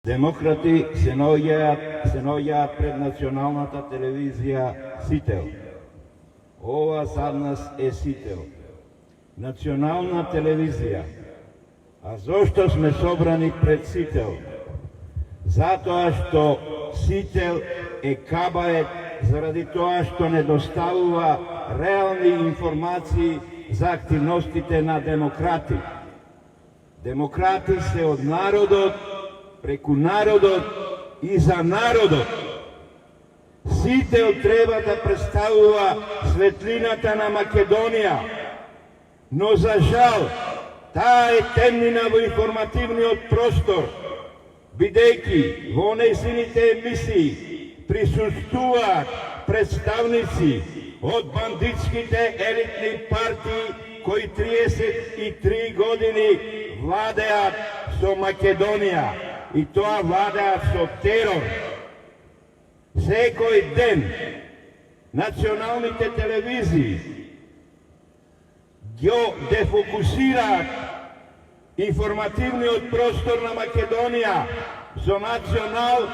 Демократи се наоѓаат пред националната телевизија Сител. Ова за нас е Сител. Национална телевизија. А зошто сме собрани пред Сител? Затоа што Сител е кабает заради тоа што не доставува реални информации за активностите на демократи. Демократи се од народот, преку народот и за народот. Сител треба да представува светлината на Македонија, но за жал, таа е темнина во информативниот простор, бидејќи во нејзините емисии присуствуваат представници од бандитските елитни партии кои 33 години владеат со Македонија и тоа владеат со терор. Секој ден националните телевизии ги дефокусираат информативниот простор на Македонија со национал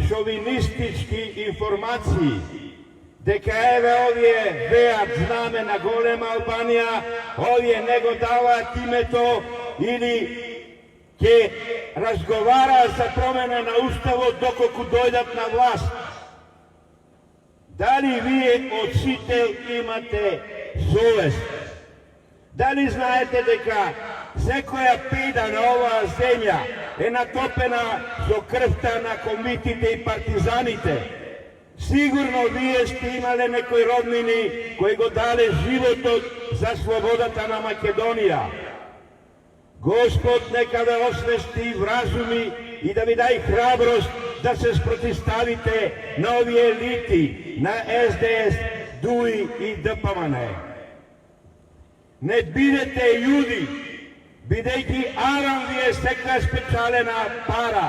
шовинистички информации, дека еве овие веат знаме на голема Албанија, овие не го даваат името или ќе разговараат за промена на уставот доколку дојдат на власт. Дали вие од Сител имате совест? Дали знаете дека секоја педа на оваа земја е натопена со крвта на комитите и партизаните? Сигурно вие сте имале некои роднини кои го дале животот за слободата на Македонија. Господ нека ве освести вразуми и да ви дај храброст да се спротивставите на овие елити, на СДС, ДУИ и ДПМН. Не бидете јуди, бидејќи Арам ви е секоја спечалена пара.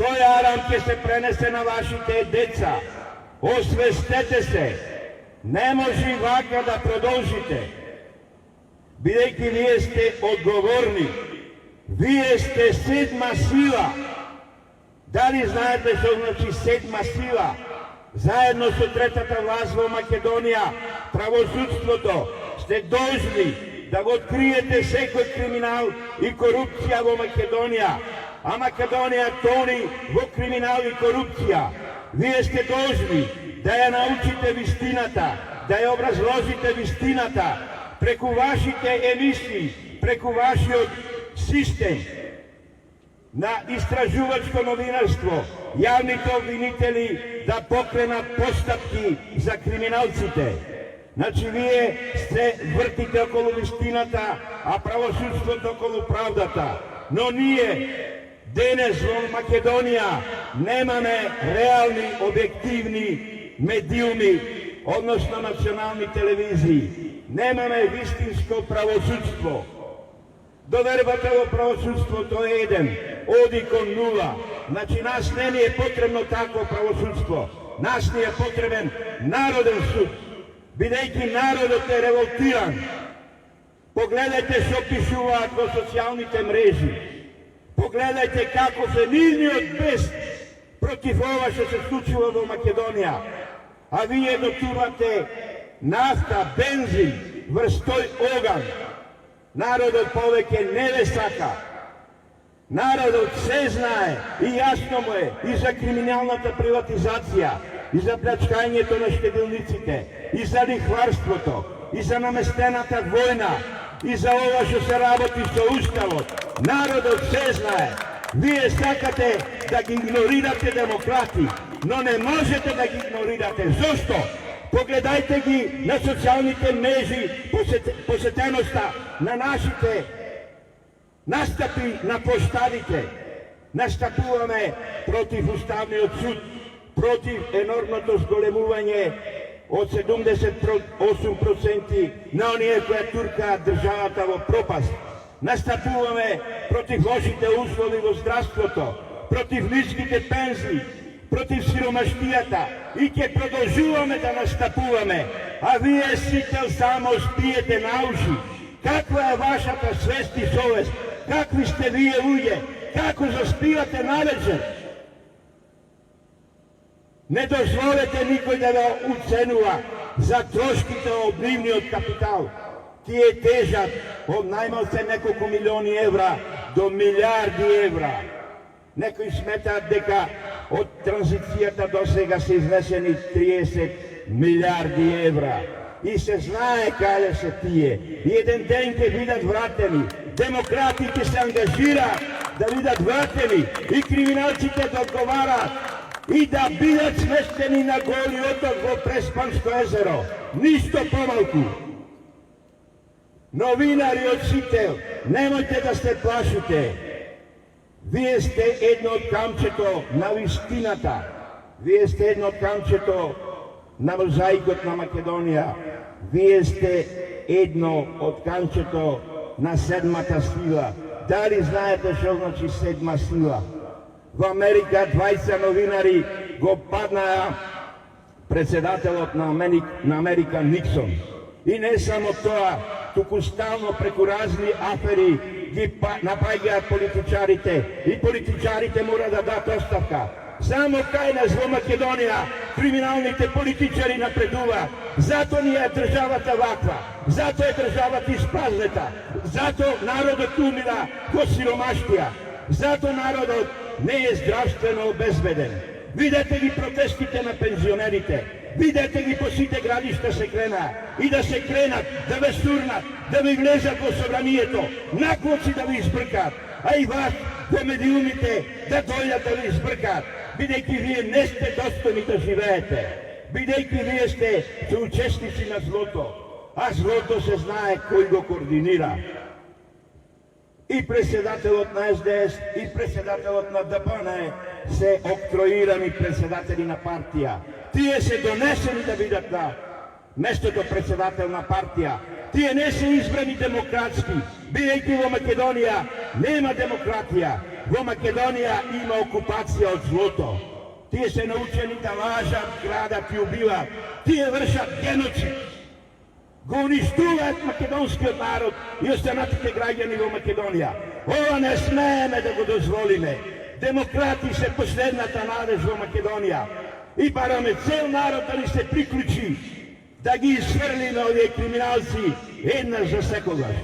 Тој Арам ќе се пренесе на вашите деца. Освестете се. Не може вака да продолжите. Бидејќи вие сте одговорни. Вие сте седма сила. Дали знаете што значи седма сила? Заедно со третата власт во Македонија, правосудството, сте должни да го откриете секој криминал и корупција во Македонија. А Македонија тони во криминал и корупција. Вие сте должни да ја научите вистината, да ја образложите вистината преку вашите емисии, преку вашиот систем на истражувачко новинарство, јавните обвинители да покренат постапки за криминалците. Значи, вие се вртите околу вистината, а правосудството околу правдата. Но ние денес во Македонија немаме реални, објективни медиуми, односно национални телевизии. Немаме вистинско правосудство. Довербата во правосудството е еден, оди кон нула. Значи, нас не ни е потребно такво правосудство. Нас ни е потребен народен суд. Бидејќи народот е револтиран. Погледајте што пишуваат во социјалните мрежи. Погледајте каков е нивниот бес против ова што се случува во Македонија. А вие дотувате нафта, бензин врз тој оган. Народот повеќе не ве сака. Народот се знае и јасно му е и за криминалната приватизација, и за плячкањето на штедилниците, и за лихварството, и за наместената војна, и за ова што се работи со уставот. Народот се знае. Вие сакате да ги игнорирате демократи, но не можете да ги игнорирате. Зошто? Погледајте ги на социјалните мрежи, посетеноста на нашите настапи на площадите. Настапуваме против Уставниот суд, против енормното зголемување од 78% на оние кои туркаат државата во пропаст. Настапуваме против лошите услови во здравството, против ниските пензии, против сиромаштијата и ќе продолжуваме да настапуваме, а вие Сител само спиете на уши. Каква е вашата свест и совест? Какви сте вие луѓе? kako zaspivate navečer. Не дозволете никој да ве уценува, затрошките обнивни од капитал. Тие тежат од најмалце неколку милиони евра до милиарди евра. Некои сметаат дека од транзицијата до сега се изнесени 30 милиарди евра. И се знае каде се тие. И еден ден ќе бидат вратени. Демократите се ангажираат да бидат вратени и криминалците да одговараат и да бидат сместени на Голи оток во Преспанско езеро. Ништо помалку. Новинари од сите, немојте да се плашите. Вие сте едно од камчето на вистината. Вие сте едно од камчето на мозаикот на Македонија. Вие сте едно од камчето на седмата сила. Дали знаете што значи седма сила? Во Америка 20 новинари го паднаа председателот на Америка Никсон. И не само тоа, туку стално преку разни афери ги напаѓаат политичарите. И политичарите мора да дадат оставка. Само кај нас во Македонија криминалните политичари напредуваат. Зато ни е државата ваква. Зато е државата испразнета. Зато народот умира во сиромаштија. Зато народот не е здравствено обезбеден. Видете ги протестите на пензионерите. Видете ги по сите градишта се крена. И да се кренат, да ве стурнат, да ви влезат во собранието, наклоци да ви избркат. А и вас, во медиумите, да дојдат да ви избркат. Бидејќи вие не сте достојни да живеете. Бидејќи вие сте соучесници на злото. А злото се знае кој го координира. И председателот на СДС, и председателот на ДПН се октроирани председатели на партија. Тие се донесени да бидат на местото председател на партија. Тие не се избрани демократски, бидејќи во Македонија нема демократија. Во Македонија има окупација од злото. Тие се научени да лажат, крадат и убиват. Тие вршат геноцид. Го уништуваат македонскиот народ и останатите граѓани во Македонија. Ова не смееме да го дозволиме. Демократи се последната надеж во Македонија. И бараме цел народ да ни се приклучи, да ги изфрлиме овие криминалци еднаш за секогаш.